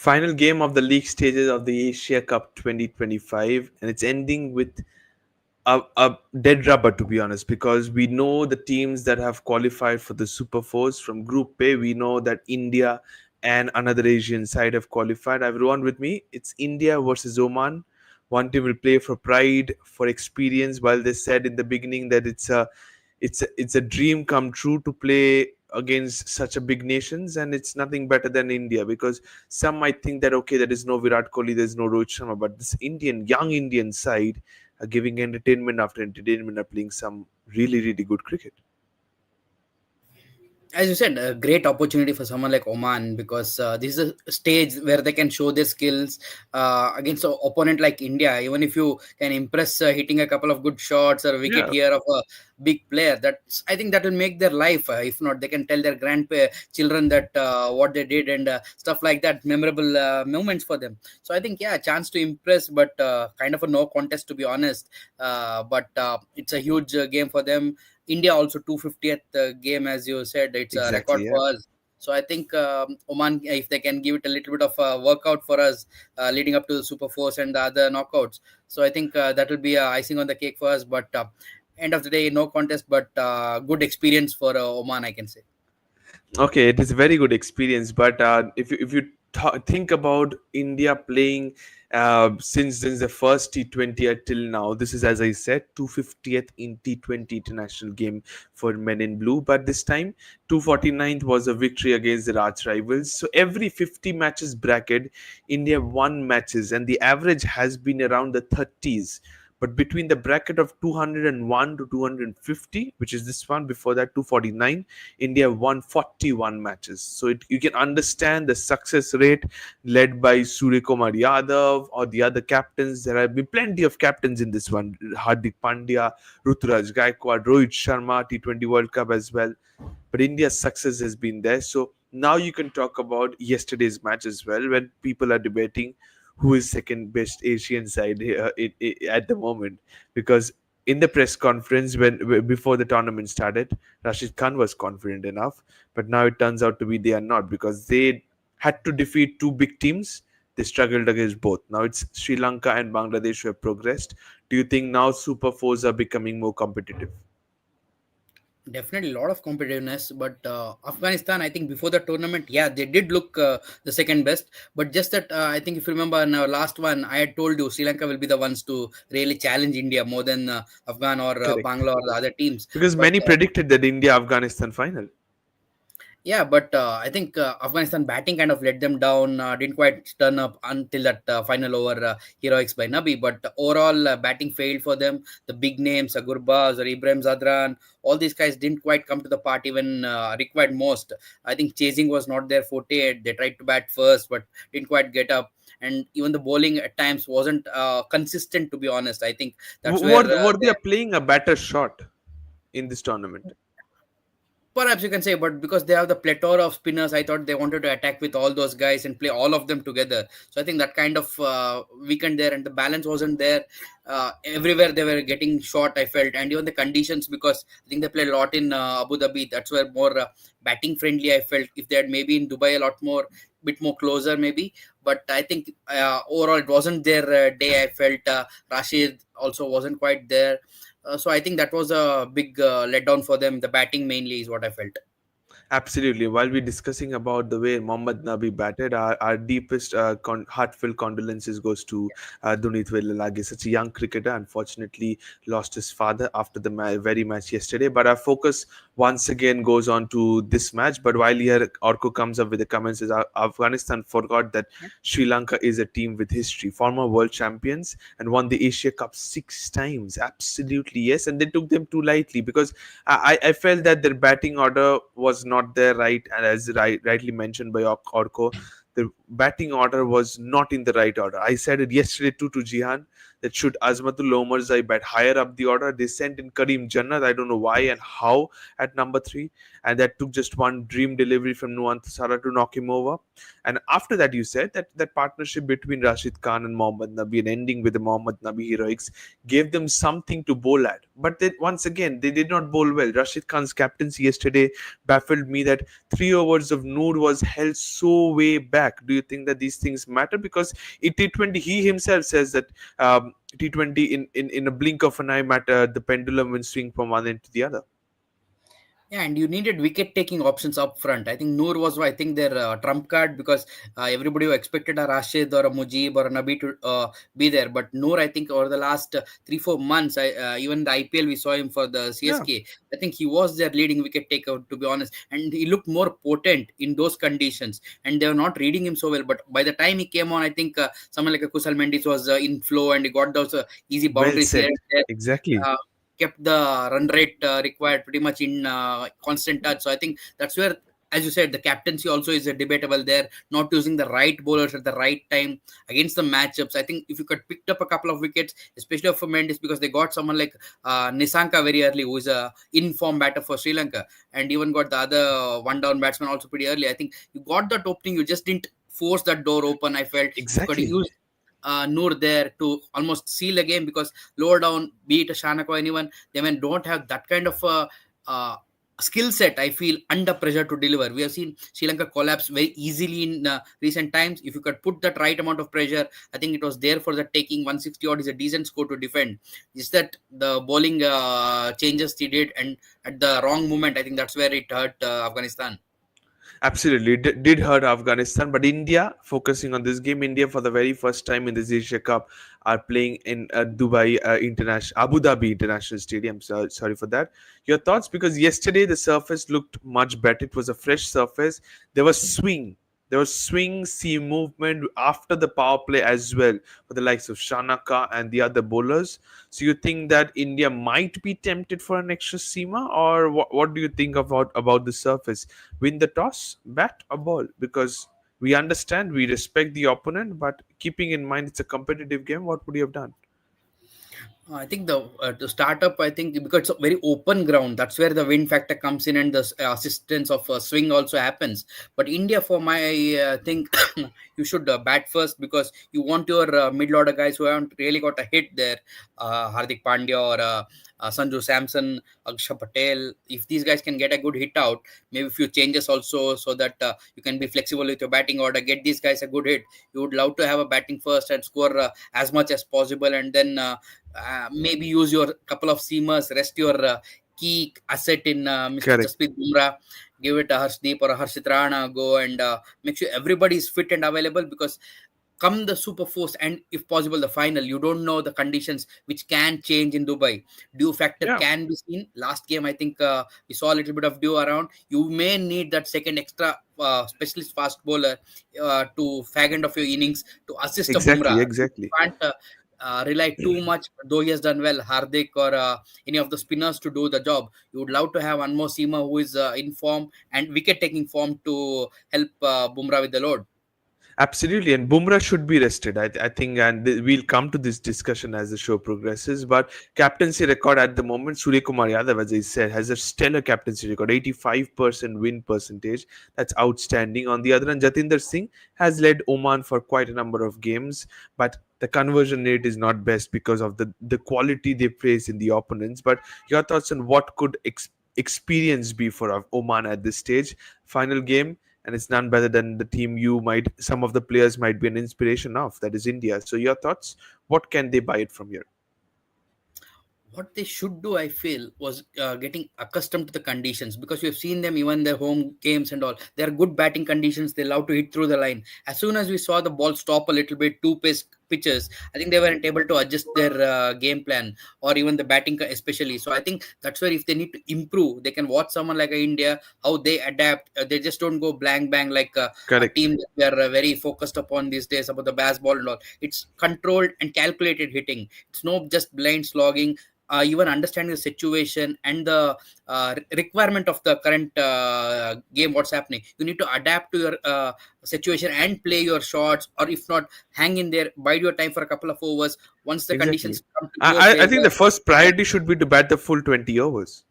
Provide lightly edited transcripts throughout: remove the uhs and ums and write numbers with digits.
Final game of the league stages of the Asia Cup 2025, and it's ending with a dead rubber, to be honest, because we know the teams that have qualified for the Super Fours from Group A. We know that India and another Asian side have qualified. Everyone with me? It's India versus Oman. One team will play for pride, for experience. While they said in the beginning that it's a dream come true to play against such a big nations, and it's nothing better than India, because some might think that okay, there is no Virat Kohli, there's no Rohit Sharma, but this young Indian side are giving entertainment after entertainment, are playing some really good cricket. As you said, a great opportunity for someone like Oman, because this is a stage where they can show their skills against an opponent like India. Even if you can impress hitting a couple of good shots or a wicket Yeah, here of a big player, that's, I think that will make their life. If not, they can tell their grandchildren that what they did, and stuff like that, memorable moments for them. So I think, yeah, chance to impress, but kind of a no contest, to be honest. But it's a huge game for them. India also 250th game, as you said, it's a record exactly. Yeah. for us. So I think Oman, if they can give it a little bit of a workout for us leading up to the Super Force and the other knockouts, so I think that will be icing on the cake for us. But end of the day, no contest, but good experience for Oman, I can say. Okay, it is a very good experience, but if you think about India playing since the first T20 till now, this is, as I said, 250th in T20 international game for men in blue, but this time 249th was a victory against the arch rivals. So every 50 matches bracket, India won matches, and the average has been around the 30s. But between the bracket of 201 to 250, which is this one, before that 249, India won 41 matches. So you can understand the success rate led by Surya Kumar Yadav or the other captains. There have been plenty of captains in this one: Hardik Pandya, Ruturaj Gaikwad, Rohit Sharma, T20 World Cup as well. But India's success has been there. So now you can talk about yesterday's match as well, when people are debating who is second best Asian side here at the moment. Because in the press conference before the tournament started, Rashid Khan was confident enough, but now it turns out to be they are not, because they had to defeat two big teams. They struggled against both. Now it's Sri Lanka and Bangladesh who have progressed. Do you think now Super Fours are becoming more competitive? Definitely a lot of competitiveness, but Afghanistan, I think before the tournament, yeah, they did look the second best. But just that, I think if you remember in our last one, I had told you Sri Lanka will be the ones to really challenge India more than Afghan or Correct. Bangla or the other teams. Because But many predicted that India Afghanistan final. yeah, but I think Afghanistan batting kind of let them down. Didn't quite turn up until that final over heroics by Nabi. But overall, batting failed for them. The big names, Gurbaz or Ibrahim Zadran, all these guys didn't quite come to the party when required most. I think chasing was not their forte. They tried to bat first, but didn't quite get up. And even the bowling at times wasn't consistent, to be honest. I think that's where Were they playing a better shot in this tournament? perhaps you can say, but because they have the plethora of spinners, I thought they wanted to attack with all those guys and play all of them together. So I think that kind of weakened there, and the balance wasn't there. Everywhere they were getting shot, I felt, and even the conditions, because I think they played a lot in Abu Dhabi. That's where more batting friendly, I felt. If they had maybe in Dubai a lot more, bit more closer maybe. But I think overall it wasn't their day. I felt Rashid also wasn't quite there. So I think that was a big letdown for them. The batting mainly is what I felt. Absolutely. While we're discussing about the way Mohammad Nabi batted, our deepest heartfelt condolences goes to Dunit Velalage, such a young cricketer. Unfortunately, lost his father after the very match yesterday. But our focus once again goes on to this match. But while here Orko comes up with the comments, is Afghanistan forgot that Sri Lanka is a team with history, former world champions, and won the Asia Cup 6 times. Absolutely yes, and they took them too lightly, because I felt that their batting order was not there, right, and as rightly mentioned by Orko, the batting order was not in the right order. I said it yesterday too to Jihan. that should Azmatul Omarzai bat higher up the order. They sent in Kareem Jannat. I don't know why and how at number three, and that took just one dream delivery from Nuwan Sara to knock him over. And after that, you said that that partnership between Rashid Khan and Mohammad Nabi and ending with the Mohammad Nabi heroics gave them something to bowl at. But then once again, they did not bowl well. Rashid Khan's captaincy yesterday baffled me that 3 overs of Noor was held so way back. Do you think that these things matter? Because in T20, he himself says that T20 in a blink of an eye matter, the pendulum will swing from one end to the other. Yeah, and you needed wicket taking options up front. I think Noor was, I think, their trump card because everybody expected a Rashid or a Mujib or a Nabi to be there. But Noor, I think, over the last 3 4 months, even the IPL, we saw him for the Yeah, CSK. I think he was their leading wicket taker, to be honest, and he looked more potent in those conditions. And they were not reading him so well. But by the time he came on, I think someone like a Kusal Mendes was in flow and he got those easy well boundaries here said. and there. Exactly. Kept the run rate required pretty much in constant touch. So I think that's where, as you said, the captaincy also is a debatable there. Not using the right bowlers at the right time against the matchups. I think if you could picked up a couple of wickets, especially for Mendes, because they got someone like Nisanka very early, who is a in-form batter for Sri Lanka, and even got the other one-down batsman also pretty early. I think you got that opening, you just didn't force that door open. I felt if you could Exactly. use Noor there to almost seal the game, because lower down, be it a Shanak or anyone, they may don't have that kind of uh, skill set. I feel under pressure to deliver. We have seen Sri Lanka collapse very easily in recent times. If you could put that right amount of pressure, I think it was there for the taking. 160 odd is a decent score to defend. Is that the bowling changes he did, and at the wrong moment, I think that's where it hurt Afghanistan. Absolutely, did hurt Afghanistan, but India, focusing on this game, India for the very first time in this Asia Cup are playing in Dubai International, Abu Dhabi International Stadium. So, sorry for that. Your thoughts? Because yesterday the surface looked much better. It was a fresh surface. There was swing. There was swing, sea movement after the power play as well for the likes of Shanaka and the other bowlers. So you think that India might be tempted for an extra seamer, or what do you think about the surface? Win the toss, bat or ball? Because we understand, we respect the opponent, but keeping in mind it's a competitive game, what would you have done? I think the to start up, I think because it's a very open ground, that's where the wind factor comes in, and the assistance of swing also happens. But India, for my think, you should bat first, because you want your middle order guys who haven't really got a hit there, Hardik Pandya or Sanju Samson, Aksha Patel. If these guys can get a good hit out, maybe a few changes also, so that you can be flexible with your batting order, get these guys a good hit. You would love to have a batting first and score as much as possible, and then maybe use your couple of seamers, rest your key asset in Mr. Correct. Jasprit Bumrah, give it a Harshdeep or a Harshit Rana go, and make sure everybody is fit and available, because come the super force and if possible the final, you don't know the conditions which can change in Dubai. Dew factor Yeah, can be seen. Last game, I think we saw a little bit of dew around. You may need that second extra specialist fast bowler to fag end of your innings to assist a exactly, Bumrah. You exactly. can't rely too much, though he has done well, Hardik or any of the spinners to do the job. You would love to have one more seamer who is in form and wicket taking form to help Bumrah with the load. Absolutely, and Bumrah should be rested. I think, and we'll come to this discussion as the show progresses. But captaincy record at the moment, Surya Kumar Yadav, as I said, has a stellar captaincy record, 85% win percentage. That's outstanding. On the other hand, Jatinder Singh has led Oman for quite a number of games, but the conversion rate is not best because of the quality they place in the opponents. But your thoughts on what could experience be for Oman at this stage? Final game, and it's none better than the team you might, some of the players might be an inspiration of, that is India. So your thoughts, what can they buy it from here? What they should do, I feel, was getting accustomed to the conditions, because we've seen them even their home games and all. They are good batting conditions. They love to hit through the line. As soon as we saw the ball stop a little bit, two pace pitches, I think they weren't able to adjust their game plan, or even the batting, especially. So I think that's where if they need to improve, they can watch someone like India how they adapt. They just don't go blank bang like a Correct. team that we are very focused upon these days about the baseball and all. It's controlled and calculated hitting. It's no just blind slogging. Even understanding the situation and the requirement of the current game, what's happening, you need to adapt to your situation and play your shots, or if not, hang in there, bide your time for a couple of overs. Once the Exactly. conditions come to your I think favor, the first priority should be to bat the full 20 overs.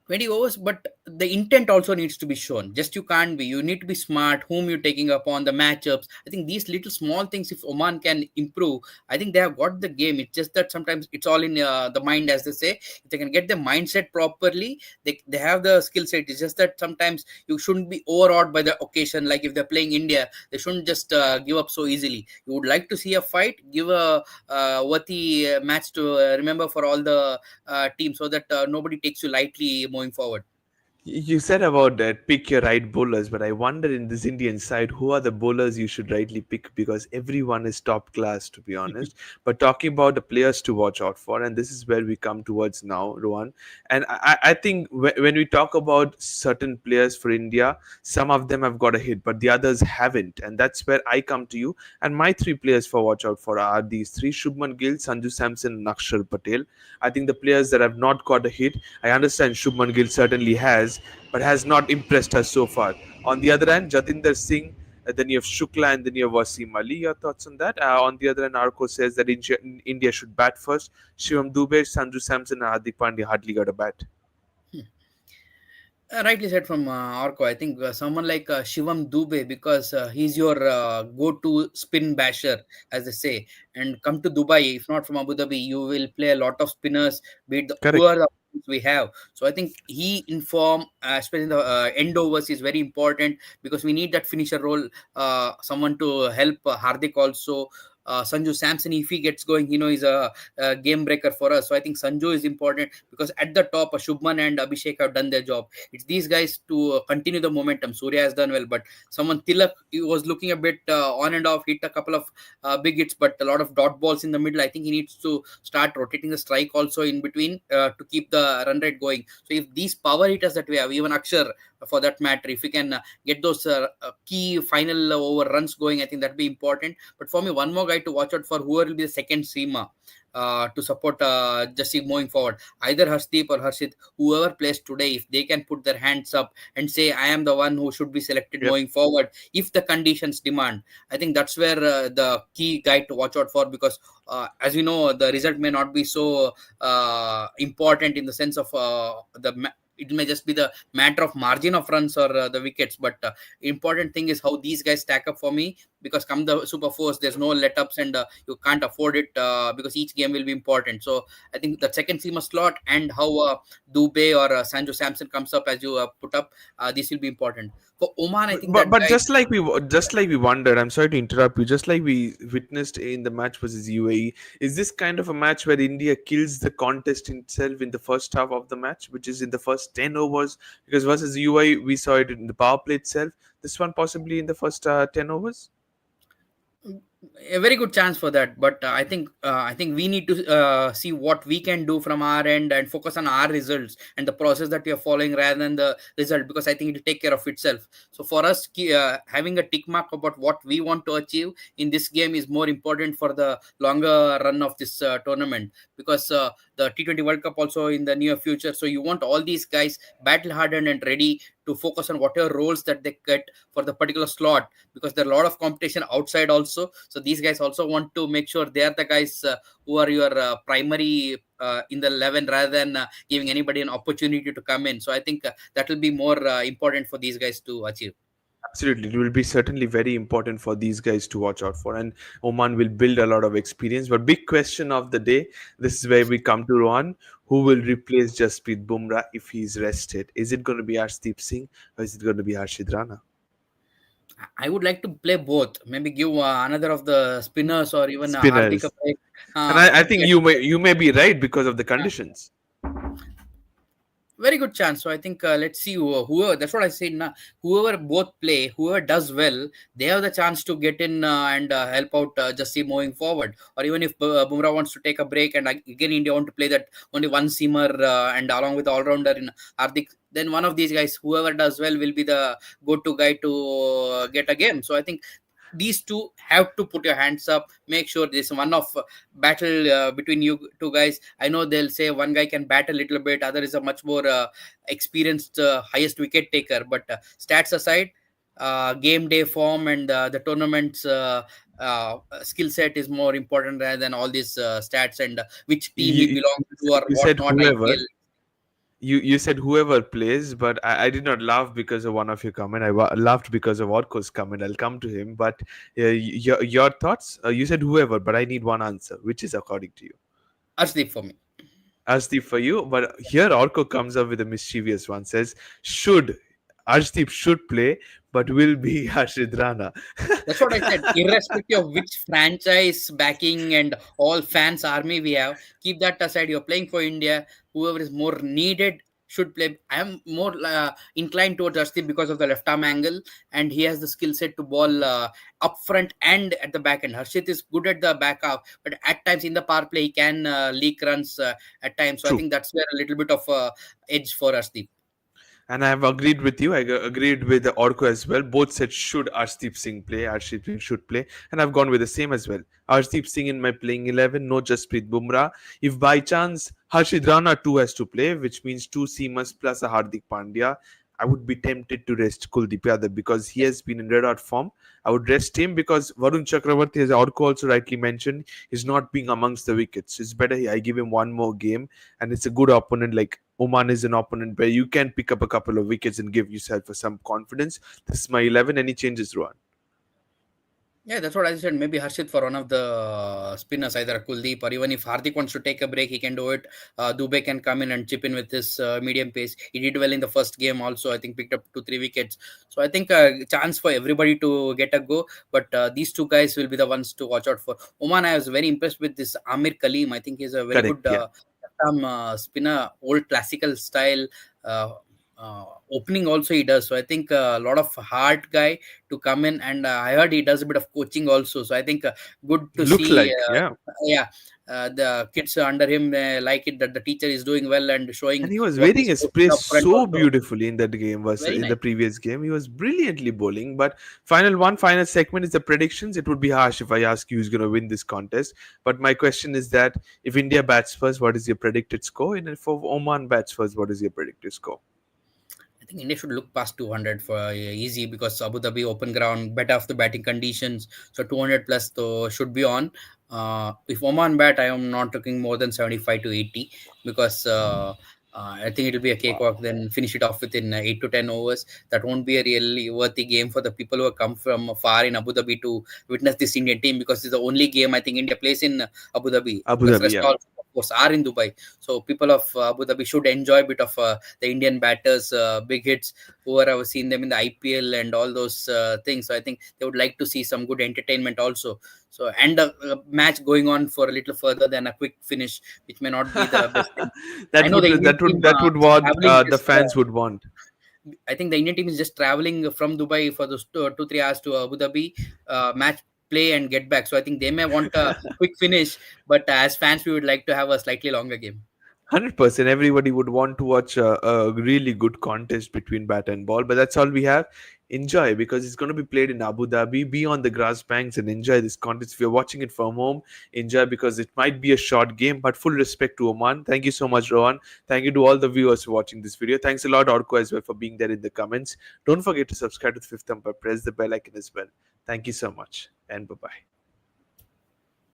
20 overs, but the intent also needs to be shown. Just you can't be, you need to be smart whom you're taking upon the matchups. I think these little small things, if Oman can improve, I think they have got the game. It's just that sometimes it's all in the mind, as they say. If they can get the mindset properly, they have the skill set. It's just that sometimes you shouldn't be overawed by the occasion. Like if they're playing India, they shouldn't just give up so easily. You would like to see a fight, give a worthy match to remember for all the team, so that nobody takes you lightly moving forward. You said about that pick your right bowlers, but I wonder in this Indian side who are the bowlers you should rightly pick because everyone is top class to be honest. But talking about the players to watch out for, and this is where we come towards now, Rohan. And I think when we talk about certain players for India, some of them have got a hit, but the others haven't, and that's where I come to you. And my three players for watch out for are these three: Shubman Gill, Sanju Samson, and Nakshar Patel. I think the players that have not got a hit, I understand Shubman Gill certainly has, but has not impressed us so far. On the other hand, Jatinder Singh, then you have Shukla, and then you have Wasim Ali. Your thoughts on that? On the other hand, Arco says that India should bat first. Shivam Dubey, Sanju Samson, and Hardik Pandya hardly got a bat. Rightly said from Orko. I think someone like Shivam Dubey, because he's your go-to spin basher, as they say. And come to Dubai, if not from Abu Dhabi, you will play a lot of spinners, be it who Correct. are the opponents we have. So I think he in form, especially in the end overs, is very important because we need that finisher role, someone to help Hardik also. Sanju Samson, if he gets going, he's a game breaker for us. So I think Sanju is important because at the top, Shubman and Abhishek have done their job. It's these guys to continue the momentum. Surya has done well, but someone Tilak, he was looking a bit on and off, hit a couple of big hits, but a lot of dot balls in the middle. I think he needs to start rotating the strike also in between to keep the run rate going. So if these power hitters that we have, even Akshar for that matter, if we can get those key final over runs going, I think that'd be important. But for me, one more guy to watch out for, whoever will be the second seamer to support Jesse moving forward. Either Harshdeep or Harshit, whoever plays today, if they can put their hands up and say, I am the one who should be selected Yep. moving forward, if the conditions demand, I think that's where the key guy to watch out for, because as we know, the result may not be so important in the sense of it may just be the matter of margin of runs or the wickets, but important thing is how these guys stack up for me, because come the super fours, there's no let ups, and you can't afford it because each game will be important. So I think the second seamer slot and how Dubey or Sanjo Samson comes up, as you put up, this will be important for Oman. I think But that but guy. just like we wondered. I'm sorry to interrupt you. Just like we witnessed in the match versus UAE, is this kind of a match where India kills the contest itself in the first half of the match, which is in the first 10 overs? Because versus UAE, we saw it in the power play itself. This one possibly in the first 10 overs. A very good chance for that, but I think we need to see what we can do from our end and focus on our results and the process that we are following rather than the result, because I think it will take care of itself. So for us, having a tick mark about what we want to achieve in this game is more important for the longer run of this tournament, because the T20 World Cup also in the near future, so you want all these guys battle hardened and ready to focus on whatever roles that they get for the particular slot, because there are a lot of competition outside also. So these guys also want to make sure they are the guys who are your primary in the 11, rather than giving anybody an opportunity to come in. So I think that will be more important for these guys to achieve. Absolutely, it will be certainly very important for these guys to watch out for, and Oman will build a lot of experience. But big question of the day, this is where we come to Rohan. Who will replace Jasprit Bumrah if he's rested? Is it going to be Arshdeep Singh or is it going to be Harshid Rana? I would like to play both. Maybe give another of the spinners or even Hardik a Spinners, break. and I And think you may be right because of the conditions. very good chance. So I think let's see whoever. That's what I said. Now, whoever both play, whoever does well, they have the chance to get in and help out Jassi moving forward. Or even if Bumrah wants to take a break, and again India want to play that only one seamer and along with all rounder in Hardik, then one of these guys, whoever does well, will be the go-to guy to get a game. So I think these two have to put your hands up, make sure there's one of battle between you two guys. I know they'll say one guy can bat a little bit, other is a much more experienced highest wicket taker, but stats aside, game day form and the tournament's skill set is more important rather than all these stats and which team he You, belongs to or you what said not whoever. IPL. You said whoever plays, but I did not laugh because of one of your comment. Laughed because of Orko's comment. I'll come to him. But your thoughts? You said whoever, but I need one answer. Which is according to you? Arshdeep for me. Arshdeep for you. But here Orko comes up with a mischievous one. Says should Arshdeep should play, but will be Harshid Rana. That's what I said. Irrespective of which franchise backing and all fans army we have, keep that aside. You're playing for India. Whoever is more needed should play. I am more inclined towards Arshdeep because of the left arm angle, and he has the skill set to ball up front and at the back end. Harshit is good at the back half, but at times in the power play he can leak runs at times. So I True. think that's where a little bit of edge for Arshdeep. And I have agreed with you. Agreed with the Orko as well. Both said should Arshdeep Singh play. Arshdeep Singh should play, and I've gone with the same as well. Arshdeep Singh in my playing 11. No Jasprit Bumrah. If by chance Harshid Rana too has to play, which means two seamers plus a Hardik Pandya, I would be tempted to rest Kuldeep Yadav because he has been in red hot form. I would rest him because Varun Chakravarti, as Orko also rightly mentioned, is not being amongst the wickets. It's better I give him one more game, and it's a good opponent like Oman is an opponent where you can pick up a couple of wickets and give yourself some confidence. This is my 11. Any changes, Rohan? Yeah, that's what I said. Maybe Harshit for one of the spinners, either Kuldeep or even if Hardik wants to take a break, he can do it. Dubey can come in and chip in with his medium pace. He did well in the first game also. I think picked up 2 3 wickets. So I think chance for everybody to get a go. But these two guys will be the ones to watch out for. Oman, I was very impressed with this Amir Kaleem. I think he's a very Correct. good Yeah. spinner, old classical style. Uh, Opening also he does. So I think a lot of hard guy to come in, and I heard he does a bit of coaching also. So I think good to Looks see. like, yeah. Yeah, the kids under him like it that the teacher is doing well and And showing he was what wearing he's his coaching pace up front so also. beautifully in that game versus Very in the nice. previous game. He was brilliantly bowling. But final segment is the predictions. It would be harsh if I ask you who's going to win this contest. But my question is that if India bats first, what is your predicted score? And if Oman bats first, what is your predicted score? I think India should look past 200 for easy because Abu Dhabi open ground, better of the batting conditions. So 200 plus though should be on. If Oman bat, I am not looking more than 75 to 80 because I think it'll be a Wow. cakewalk. Then finish it off within 8 to 10 overs. That won't be a really worthy game for the people who have come from far in Abu Dhabi to witness this Indian team because it's the only game I think India plays in Abu Dhabi Abu because Dhabi, rest yeah. all of course are in Dubai. So people of Abu Dhabi should enjoy a bit of the Indian batters, big hits, who are I've seen them in the IPL and all those things. So I think they would like to see some good entertainment also. So and a match going on for a little further than a quick finish, which may not be the best thing. I that know would the Indian that would team that would is what traveling the just. fans would want. I think the Indian team is just traveling from Dubai for those 2 3 hours to Abu Dhabi match play and get back. So I think they may want a quick finish, but as fans, we would like to have a slightly longer game. 100%. Everybody would want to watch a really good contest between bat and ball, but that's all we have. Enjoy because it's going to be played in Abu Dhabi. Be on the grass banks and enjoy this contest. If you're watching it from home, enjoy because it might be a short game, but full respect to Oman. Thank you so much, Rohan. Thank you to all the viewers for watching this video. Thanks a lot, Orko, as well, for being there in the comments. Don't forget to subscribe to the Fifth Umpire. Press the bell icon as well. Thank you so much, and bye bye.